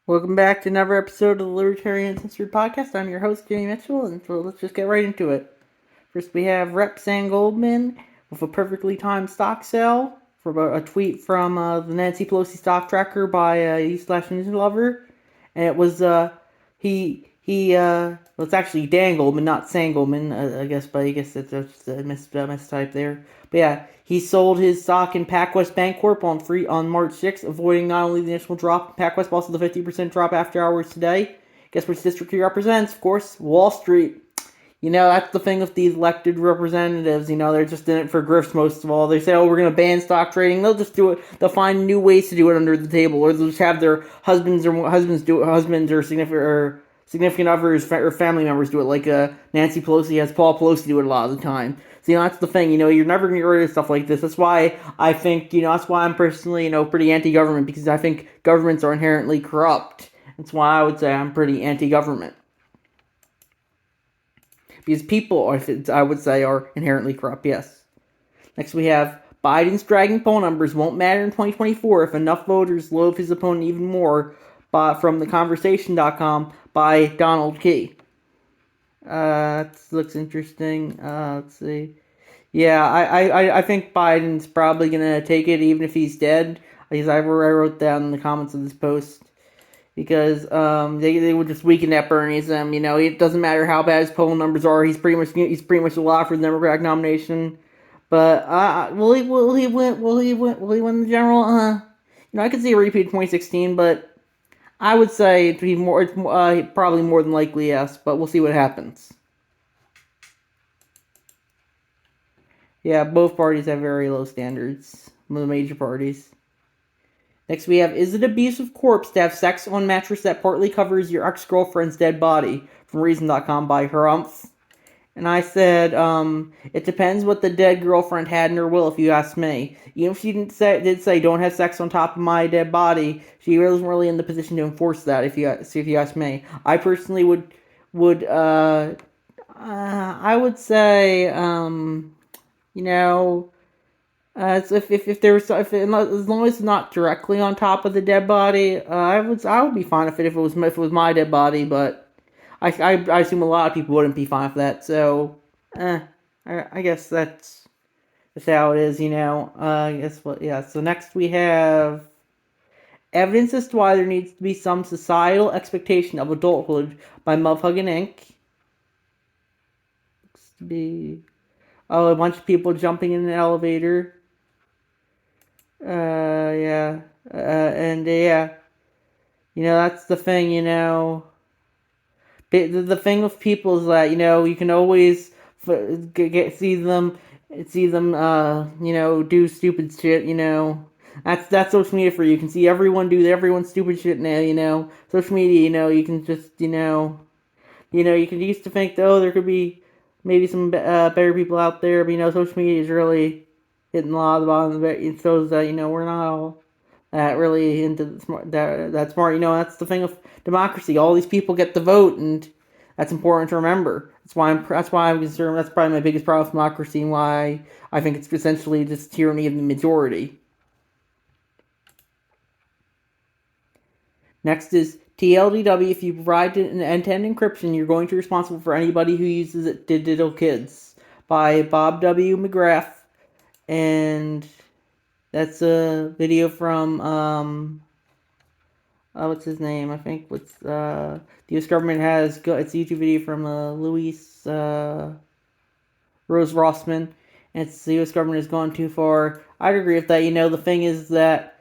Welcome back to another episode of the Libertarian Uncensored podcast. I'm your host, Jimmy Mitchell, and so let's just get right into it. First, we have Rep. Sam Goldman with a perfectly timed stock sale for a tweet from the Nancy Pelosi stock tracker by E/News Lover, and it was well, it's actually Dan Goldman, not Sam Goldman, I guess, but I guess that's just a mistype there. But yeah, he sold his stock in PacWest Bancorp on March 6th, avoiding not only the initial drop in PacWest, but also the 50% drop after hours today. Guess which district he represents? Of course, Wall Street. That's the thing with these elected representatives. They're just in it for grifts most of all. They say, oh, we're going to ban stock trading. They'll just do it. They'll find new ways to do it under the table, or they'll just have their husbands do it, husbands or significant others or family members do it, like Nancy Pelosi has Paul Pelosi do it a lot of the time. So, that's the thing. You're never going to get rid of stuff like this. That's why I think, that's why I'm personally, pretty anti-government, because I think governments are inherently corrupt. That's why I would say I'm pretty anti-government. Because people, I would say, are inherently corrupt, yes. Next we have Biden's dragging poll numbers won't matter in 2024 if enough voters loathe his opponent even more, from theconversation.com by Donald Key. That looks interesting. Let's see. Yeah, I think Biden's probably going to take it even if he's dead. Because I wrote down in the comments of this post. Because they would just weaken that Bernieism. It doesn't matter how bad his poll numbers are. He's pretty much a lock for the Democratic nomination. But will he win? Will he win the general? I could see a repeat of 2016, but I would say it'd be more. It's probably more than likely yes. But we'll see what happens. Yeah, both parties have very low standards. The major parties. Next we have, is it abusive corpse to have sex on mattress that partly covers your ex-girlfriend's dead body? From Reason.com by Harumph. And I said, it depends what the dead girlfriend had in her will, if you ask me. Even if she did say don't have sex on top of my dead body, she wasn't really in the position to enforce that, if you ask me. I personally I would say, as long as it's not directly on top of the dead body, I would be fine with it if it was my dead body, but I assume a lot of people wouldn't be fine with that. So, I guess that's how it is. I guess what? Yeah. So next we have evidence as to why there needs to be some societal expectation of adulthood by Motherfucking Inc. Looks to be a bunch of people jumping in an elevator. Yeah. And yeah. That's the thing, The thing with people is that, you can always see them, do stupid shit. That's social media for you. You can see everyone's stupid shit now, Social media, you can just, you can used to think, oh, there could be maybe some better people out there, but, social media is really hitting a lot of the bottom of it. It shows that, we're not all that really into that smart. That's the thing of democracy. All these people get the vote, and that's important to remember. That's why I'm concerned. That's probably my biggest problem with democracy, and why I think it's essentially just tyranny of the majority. Next is TLDW. If you provide an end-to-end encryption, you're going to be responsible for anybody who uses it. Digital Kids by Bob W. McGrath, and that's a video from what's his name? I think the U.S. government it's a YouTube video from Luis Rose Rossman, and it's the U.S. government has gone too far. I'd agree with that. The thing is that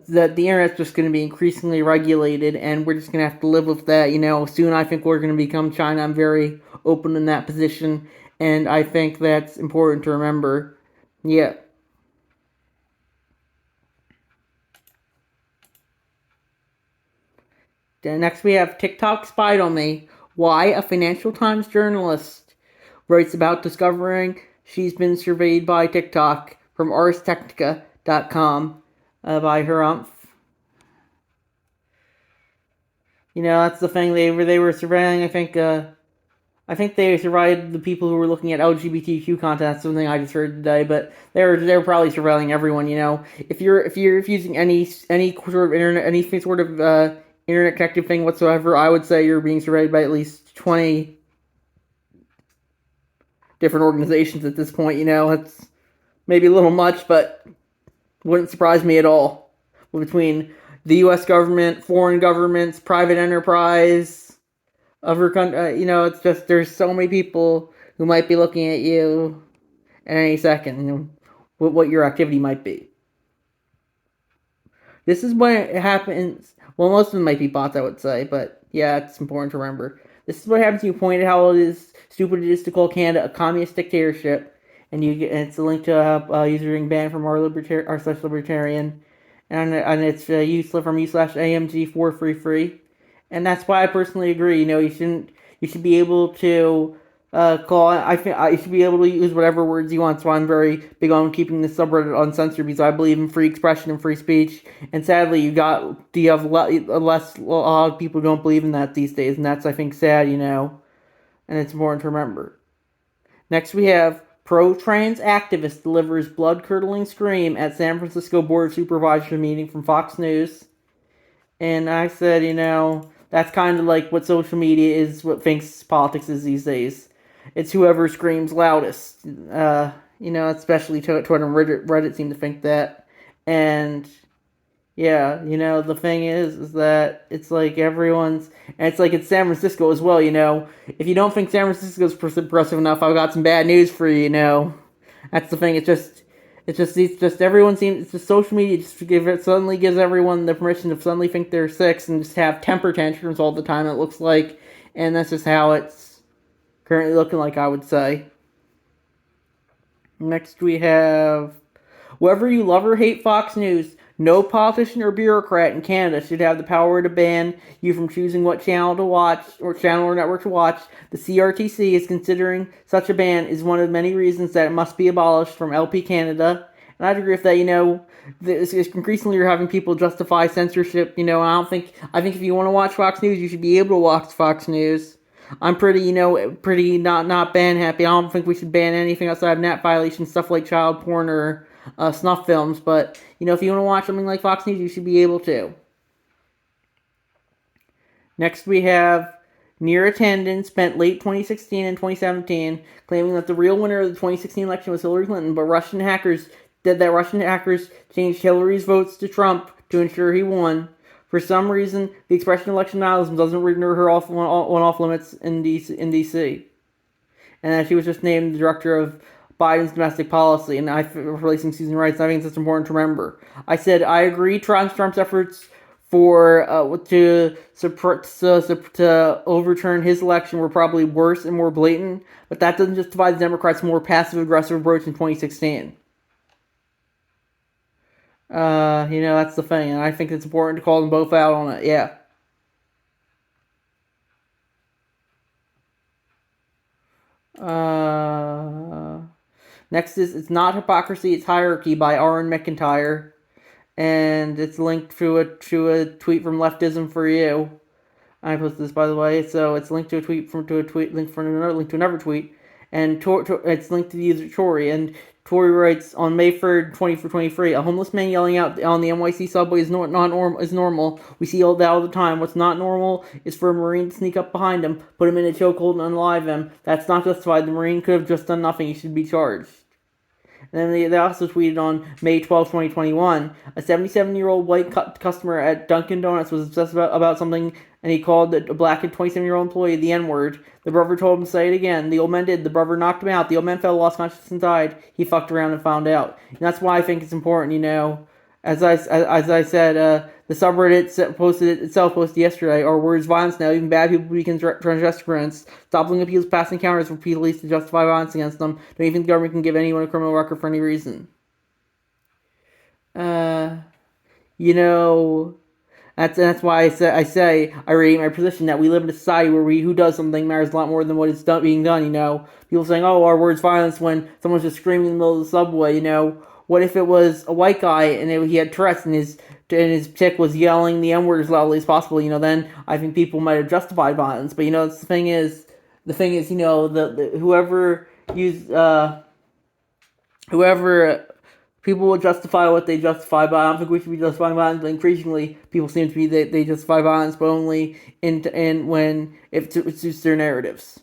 the internet's just going to be increasingly regulated, and we're just going to have to live with that. Soon I think we're going to become China. I'm very open in that position, and I think that's important to remember. Yeah. Next we have TikTok spied on me. Why a Financial Times journalist writes about discovering she's been surveyed by TikTok from arstechnica.com by Harumph. That's the thing. They were surveilling. I think they surveyed the people who were looking at LGBTQ content. That's something I just heard today. But they're probably surveilling everyone. If you're using any sort of internet, any sort of internet connected thing whatsoever, I would say you're being surveyed by at least 20 different organizations at this point. It's maybe a little much, but wouldn't surprise me at all. Between the U.S. government, foreign governments, private enterprise, other countries, it's just there's so many people who might be looking at you at any second, what your activity might be. This is when it happens. Well, most of them might be bots, I would say, but yeah, it's important to remember. This is what happens when you point at how stupid it is to call Canada a communist dictatorship, and it's a link to a user being banned from our slash libertarian, and it's from u/AMG433, and that's why I personally agree. You should be able to call. I think you should be able to use whatever words you want. So I'm very big on keeping the subreddit uncensored because I believe in free expression and free speech. And sadly, you have a lot of people who don't believe in that these days, and that's I think sad. And it's important to remember. Next, we have pro-trans activist delivers blood-curdling scream at San Francisco Board of Supervisors meeting from Fox News. And I said, that's kind of like what social media is, what thinks politics is these days. It's whoever screams loudest. Especially Twitter and Reddit seem to think that. And yeah, the thing is that it's like and it's like it's San Francisco as well, If you don't think San Francisco is progressive enough, I've got some bad news for you, That's the thing, it's just everyone seems, it's just social media suddenly gives everyone the permission to suddenly think they're six and just have temper tantrums all the time, it looks like, and that's just how it's currently looking like, I would say. Next we have, whether you love or hate Fox News, no politician or bureaucrat in Canada should have the power to ban you from choosing what channel to watch or channel or network to watch. The CRTC is considering such a ban is one of many reasons that it must be abolished from LP Canada. And I'd agree with that, increasingly you're having people justify censorship, I think if you want to watch Fox News, you should be able to watch Fox News. I'm pretty not ban happy. I don't think we should ban anything outside of net violations, stuff like child porn or snuff films, but, if you want to watch something like Fox News, you should be able to. Next we have near attendance spent late 2016 and 2017 claiming that the real winner of the 2016 election was Hillary Clinton, but Russian hackers changed Hillary's votes to Trump to ensure he won. For some reason, the expression election nihilism doesn't render her off limits in D.C. And that she was just named the director of Biden's domestic policy and releasing Susan Rice. I think that's important to remember. I said I agree Trump's efforts to overturn his election were probably worse and more blatant, but that doesn't justify the Democrats' more passive-aggressive approach in 2016. That's the thing, and I think it's important to call them both out on it, yeah. Next is It's Not Hypocrisy, It's Hierarchy by Aaron McIntyre, and it's linked to a tweet from Leftism for You. I posted this, by the way, so it's linked to another tweet, and it's linked to the user Tory, and Tory writes, on May 3rd, 2023, a homeless man yelling out on the NYC subway is normal. We see all that all the time. What's not normal is for a Marine to sneak up behind him, put him in a chokehold, and unalive him. That's not justified. The Marine could have just done nothing. He should be charged. And then they also tweeted on May 12, 2021, a 77-year-old white customer at Dunkin' Donuts was obsessed about something, and he called a black 27-year-old employee the N-word. The brother told him to say it again. The old man did. The brother knocked him out. The old man fell, lost consciousness, and died. He fucked around and found out. And that's why I think it's important, As I said, the subreddit posted yesterday, our words violence now, even bad people become transgressors. Stop looking at people's past encounters for police to justify violence against them. Don't you think the government can give anyone a criminal record for any reason? That's why I say I reiterate my position that we live in a society where who does something matters a lot more than what is being done. People saying, "Oh, our words violence" when someone's just screaming in the middle of the subway. What if it was a white guy and he had Tourette's and his chick was yelling the N-word as loudly as possible? Then I think people might have justified violence. But the thing is, whoever people will justify what they justify, but I don't think we should be justifying violence. But increasingly, people seem to be they justify violence, but only in when it suits their narratives.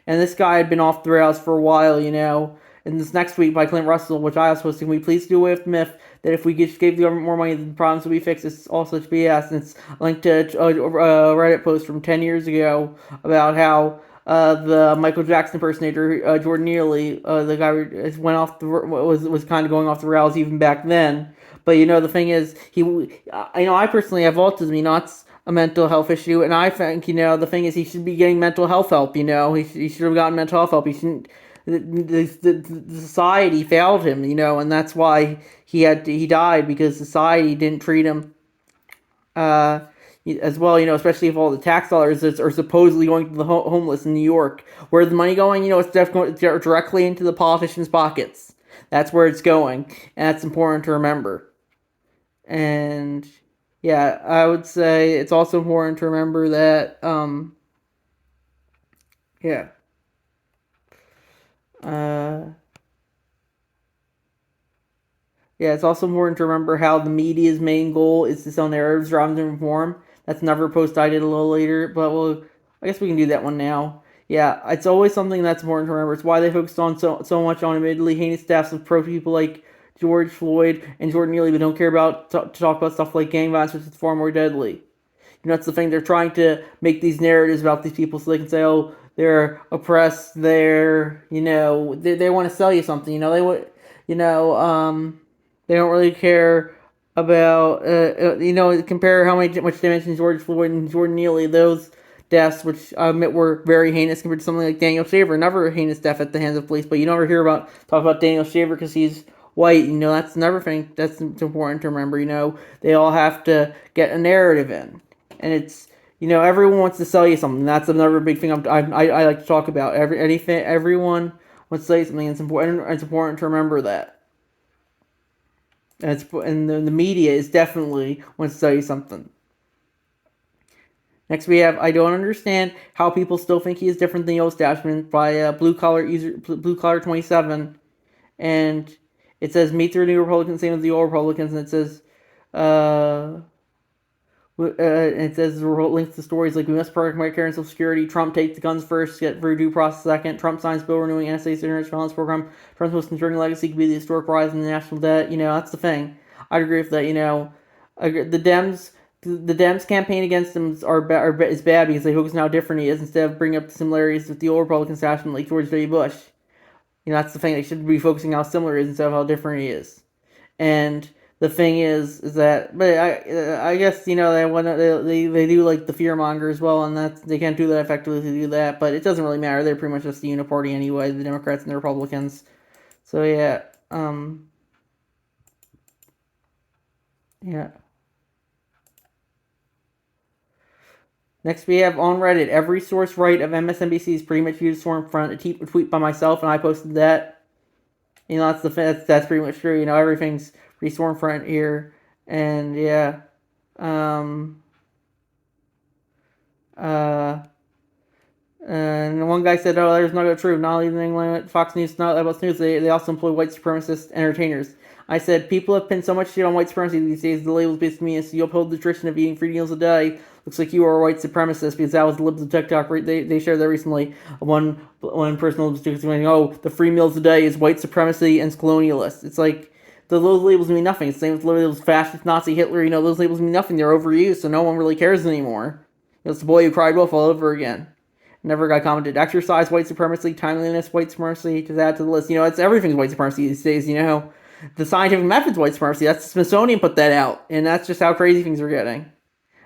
And this guy had been off the rails for a while, And this next tweet by Clint Russell, which I was posting, we please do away with the myth that if we just gave the government more money, the problems would be fixed. It's all such BS. And it's linked to a Reddit post from 10 years ago about how the Michael Jackson impersonator Jordan Neely, the guy went off was kind of going off the rails even back then. But the thing is, I personally have autism. It's a mental health issue, and I think the thing is he should be getting mental health help. He should have gotten mental health help. He shouldn't. The society failed him, and that's why he died because society didn't treat him as well, especially if all the tax dollars are supposedly going to the homeless in New York. Where's the money going? It's going directly into the politicians' pockets. That's where it's going, and that's important to remember. And yeah, I would say it's also important to remember that, yeah. Yeah, it's also important to remember how the media's main goal is to sell narratives rather than reform. That's another post I did a little later, but I guess we can do that one now. Yeah, it's always something that's important to remember. It's why they focused on so much on admittedly heinous deaths of pro people like George Floyd and Jordan Neely, but don't care about to talk about stuff like gang violence, which is far more deadly. That's the thing. They're trying to make these narratives about these people so they can say, oh, they're oppressed. They want to sell you something. They don't really care about, compare how much they mentioned George Floyd and Jordan Neely. Those deaths, which I admit were very heinous compared to something like Daniel Shaver, another heinous death at the hands of police. But you never hear talk about Daniel Shaver because he's white. That's another thing that's important to remember. They all have to get a narrative in. And it's everyone wants to sell you something. That's another big thing I like to talk about. Everyone wants to sell you something. It's important to remember that. And the media is definitely wants to sell you something. Next we have I don't understand how people still think he is different than the old establishment by Blue Collar 27, and it says meet the new Republicans, same as the old Republicans, and it says. It says links to stories like we must protect Medicare and Social Security. Trump takes the guns first, get through due process second. Trump signs bill renewing NSA's interest balance program. Trump's most concerning legacy could be the historic rise in the national debt. That's the thing. I agree with that. The Dems campaign against him is bad because they focus on how different he is instead of bringing up the similarities with the old Republican establishment like George W. Bush. That's the thing. They should be focusing on how similar he is instead of how different he is. And the thing is that, but I guess they do like the fear monger as well, and they can't do that effectively to do that. But it doesn't really matter. They're pretty much just the uniparty anyway, the Democrats and the Republicans. So yeah, yeah. Next we have on Reddit, every source right of MSNBC is pretty much used Stormfront. A tweet by myself, and I posted that. That's pretty much true. Everything's pretty Stormfront here, and yeah, and one guy said, "Oh, there's not true. Not even England, Fox News, not about news. They also employ white supremacist entertainers." I said, "People have pinned so much shit on white supremacy these days. The label's based me, so you uphold the tradition of eating 3 meals a day. Looks like you are a white supremacist because that was the libs of TikTok. They shared that recently. One person was saying, "Oh, the 3 meals a day is white supremacy and colonialist." It's like those labels mean nothing. It's the same with labels, fascist, Nazi, Hitler. Those labels mean nothing. They're overused, so no one really cares anymore. It's the boy who cried wolf all over again. Never got commented. Exercise, white supremacy, timeliness, white supremacy. Just add to the list. It's everything's white supremacy these days. The scientific method's white supremacy. That's the Smithsonian put that out, and that's just how crazy things are getting.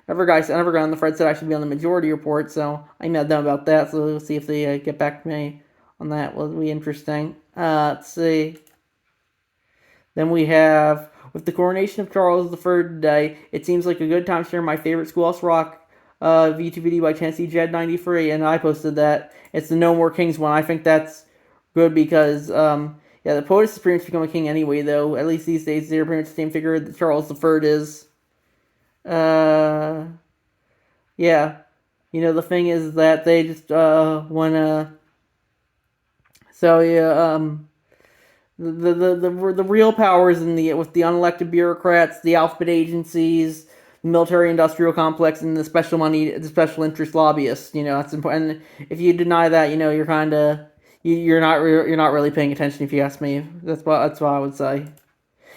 Another guy on the thread said I should be on the majority report, so I emailed them about that. So we'll see if they get back to me on that. Will be interesting. Let's see. Then we have with the coronation of Charles III today. It seems like a good time to share my favorite Schoolhouse Rock YouTube video by Tennessee Jed 93, and I posted that. It's the No More Kings one. I think that's good because yeah, the POTUS has pretty much become a king anyway, though. At least these days, they're pretty much the same figure that Charles III is. Yeah. The thing is that they just, wanna... So, yeah, the real powers in the with the unelected bureaucrats, the alphabet agencies, the military industrial complex, and the special interest lobbyists. That's important. And if you deny that, you're kind of you're not really paying attention. If you ask me, that's what I would say.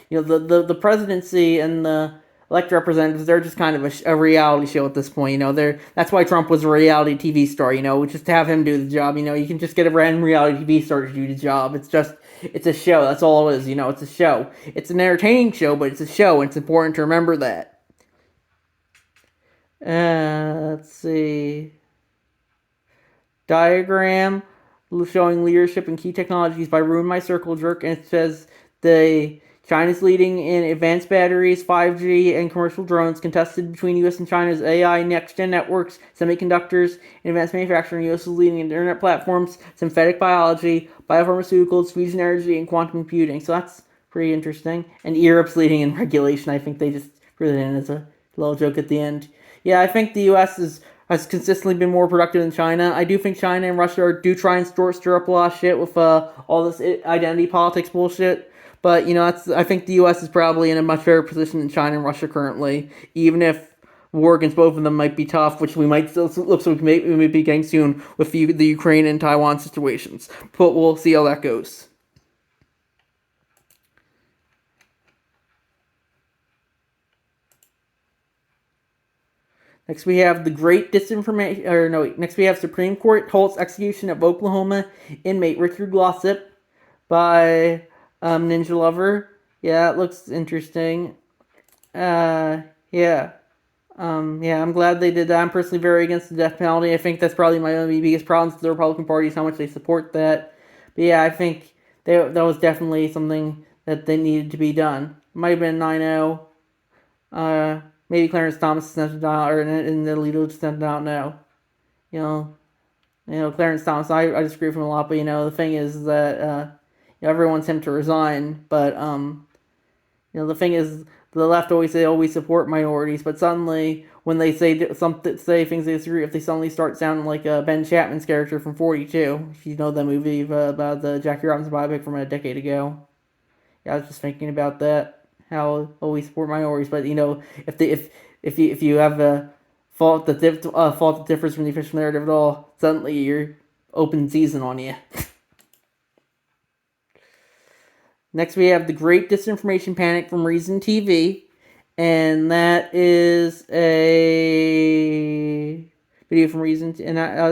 The presidency and the elected representatives, they're just kind of a reality show at this point. That's why Trump was a reality TV star. Just to have him do the job. You can just get a random reality TV star to do the job. It's a show. That's all it is. It's a show. It's an entertaining show, but it's a show, and it's important to remember that. Let's see. Diagram showing leadership in key technologies by Ruin My Circle Jerk, and it says China's leading in advanced batteries, 5G, and commercial drones, contested between U.S. and China's AI, next-gen networks, semiconductors, and advanced manufacturing. U.S. is leading in internet platforms, synthetic biology, biopharmaceuticals, fusion energy, and quantum computing. So that's pretty interesting. And Europe's leading in regulation. I think they just threw that in as a little joke at the end. Yeah, I think the U.S. has consistently been more productive than China. I do think China and Russia do try and stir up a lot of shit with all this identity politics bullshit. But I think the U.S. is probably in a much better position than China and Russia currently, even if war against both of them might be tough, which we might still looks like we may be getting soon with the Ukraine and Taiwan situations. But we'll see how that goes. Next we have the Great Disinformation, next we have Supreme Court halts execution of Oklahoma inmate Richard Glossip by Ninja Lover. Yeah, it looks interesting. Yeah. I'm glad they did that. I'm personally very against the death penalty. I think that's probably my only biggest problem with the Republican Party is how much they support that. But yeah, I think that was definitely something that they needed to be done. It might have been 9-0. Maybe Clarence Thomas sent it out, or in the Alito sent it out now. Clarence Thomas, I disagree with him a lot, but the thing is that everyone wants him to resign, but the thing is, the left always support minorities, but suddenly when they say things they disagree, if they suddenly start sounding like Ben Chapman's character from 42, if you know the movie about the Jackie Robinson biopic from a decade ago. Yeah, I was just thinking about that. How always support minorities, but if you have a fault that differs from the official narrative at all, suddenly you're open season on you. Next, we have the Great Disinformation Panic from Reason TV, and that is a video from Reason. And I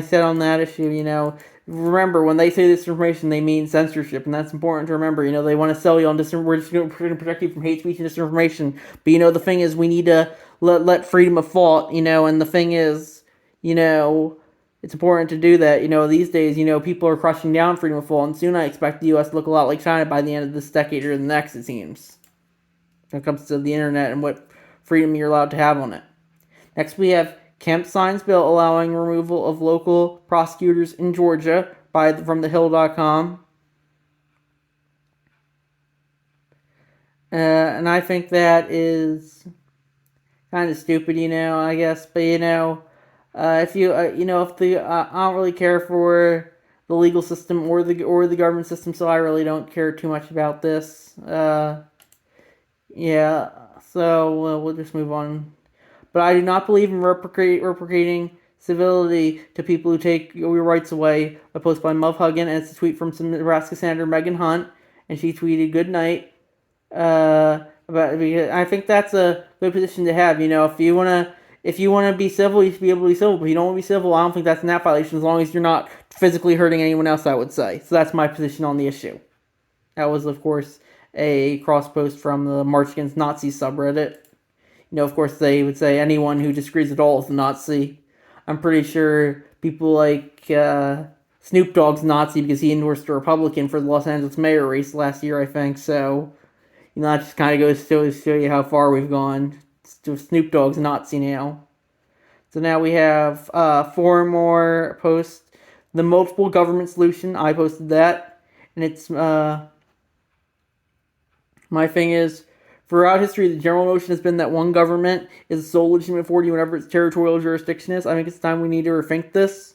said on that issue, remember when they say disinformation, they mean censorship, and that's important to remember. They want to sell you on disinformation. We're just going to protect you from hate speech and disinformation. But the thing is, we need to let freedom of thought. And the thing is, it's important to do that. These days, people are crushing down freedom of thought, and soon I expect the U.S. to look a lot like China by the end of this decade or the next, it seems, when it comes to the internet and what freedom you're allowed to have on it. Next, we have Kemp signs bill allowing removal of local prosecutors in Georgia from thehill.com. And I think that is kind of stupid, I guess. But, if I don't really care for the legal system or the government system, so I really don't care too much about this. Yeah, so we'll just move on. But I do not believe in replicating civility to people who take your rights away. A post by Muv Huggin, and it's a tweet from some Nebraska Senator Megan Hunt, and she tweeted, "Good night." I think that's a good position to have. If you wanna be civil, you should be able to be civil. But if you don't want to be civil, I don't think that's an app violation as long as you're not physically hurting anyone else, I would say. So that's my position on the issue. That was, of course, a cross post from the March Against Nazis subreddit. Of course, they would say anyone who disagrees at all is a Nazi. I'm pretty sure people like Snoop Dogg's a Nazi because he endorsed a Republican for the Los Angeles mayor race last year, I think. So, that just kind of goes to show you how far we've gone. Snoop Dogg's a Nazi now. So now we have 4 more posts. The multiple government solution, I posted that. And it's, my thing is, throughout history, the general notion has been that one government is the sole legitimate authority whenever its territorial jurisdiction is. I think it's time we need to rethink this.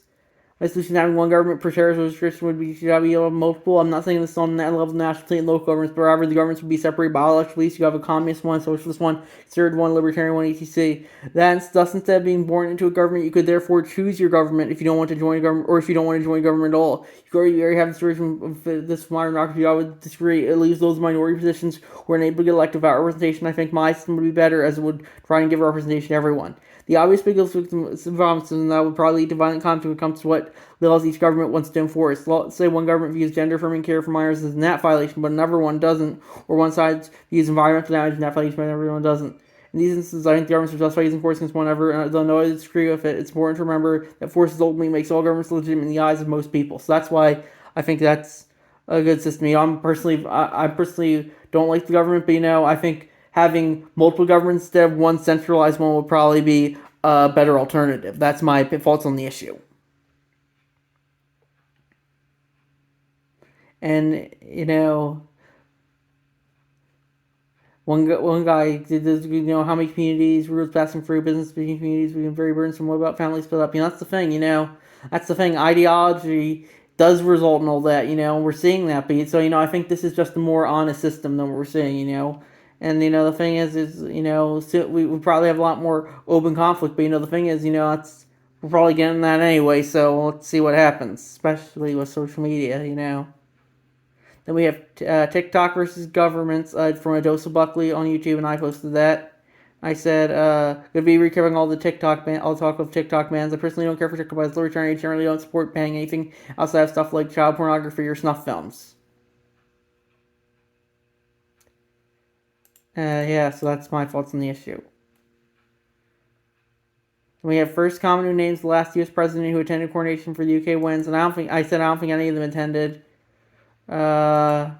My solution having one government per territory restriction would be should be multiple. I'm not saying this on that level of national, state, and local governments, but rather the governments would be separated biologically. So you have a communist one, socialist one, conservative one, libertarian one, etc. Thus, instead of being born into a government, you could therefore choose your government if you don't want to join a government, or if you don't want to join a government at all. You already have the situation of this modern democracy. I would disagree. It leaves those minority positions who are unable to get elected without representation. I think my system would be better, as it would try and give representation to everyone. The obvious big promises, and that would probably lead to violent conflict when it comes to what laws each government wants to enforce. Let's say one government views gender affirming care for minors as a net violation, but another one doesn't, or one side views environmental damage as a net violation, but another one doesn't. In these instances, I think the governments are justified using force against one another, and though I disagree with it, it's important to remember that force ultimately makes all governments legitimate in the eyes of most people. So that's why I think that's a good system. I personally don't like the government, but I think having multiple governments instead of one centralized one would probably be a better alternative. That's my thoughts on the issue. And one guy did this. How many communities, rules passing through business between communities become very burdensome. What about families split up? That's the thing. That's the thing. Ideology does result in all that. We're seeing that. But I think this is just a more honest system than what we're seeing. And the thing is we probably have a lot more open conflict. But the thing is, we're probably getting that anyway. So let's see what happens, especially with social media. Then we have TikTok versus governments from Adosa Buckley on YouTube, and I posted that. I said, gonna be recovering all the all the talk of TikTok bans. I personally don't care for TikTok, but as libertarian, I generally don't support banning anything outside of stuff like child pornography or snuff films. Yeah, so that's my thoughts on the issue. We have first comment who names the last U.S. president who attended coronation for the UK wins, and I don't think any of them attended. Yeah,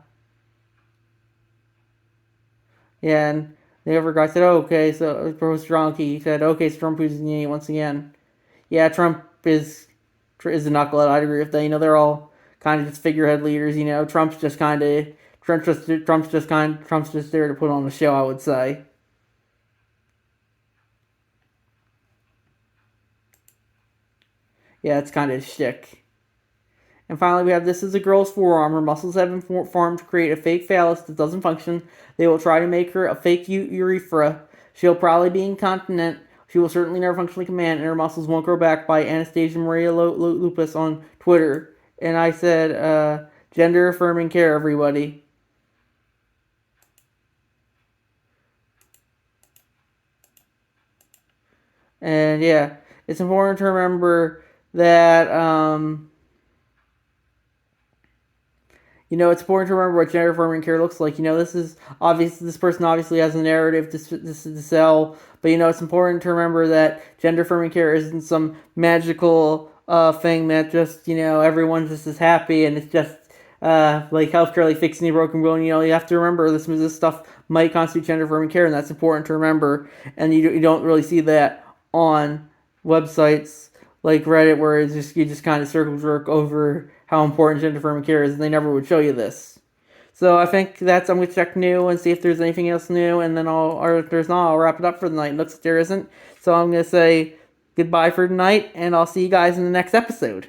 and the other guy said, okay, so Professor Ronke, he said, okay, so Trump is the once again. Yeah, Trump is a knucklehead. I'd agree with that. They're all kind of just figurehead leaders. Trump's just there to put on the show, I would say. Yeah, it's kind of shtick. And finally, we have this is a girl's forearm. Her muscles have been formed to create a fake phallus that doesn't function. They will try to make her a fake urethra. She'll probably be incontinent. She will certainly never functionally command, and her muscles won't grow back. By Anastasia Maria Lupus on Twitter. And I said, gender affirming care, everybody. And yeah, it's important to remember that it's important to remember what gender affirming care looks like. This is obvious. This person obviously has a narrative to sell, but it's important to remember that gender affirming care isn't some magical thing that just everyone just is happy and it's just like healthcare, like fixing a broken bone. You have to remember this stuff might constitute gender affirming care, and that's important to remember. And you don't really see that on websites like Reddit, where you just kind of circle jerk over how important gender affirming care is, and they never would show you this. So I think I'm going to check new and see if there's anything else new, and then if there's not, I'll wrap it up for the night. It looks like there isn't. So I'm going to say goodbye for tonight, and I'll see you guys in the next episode.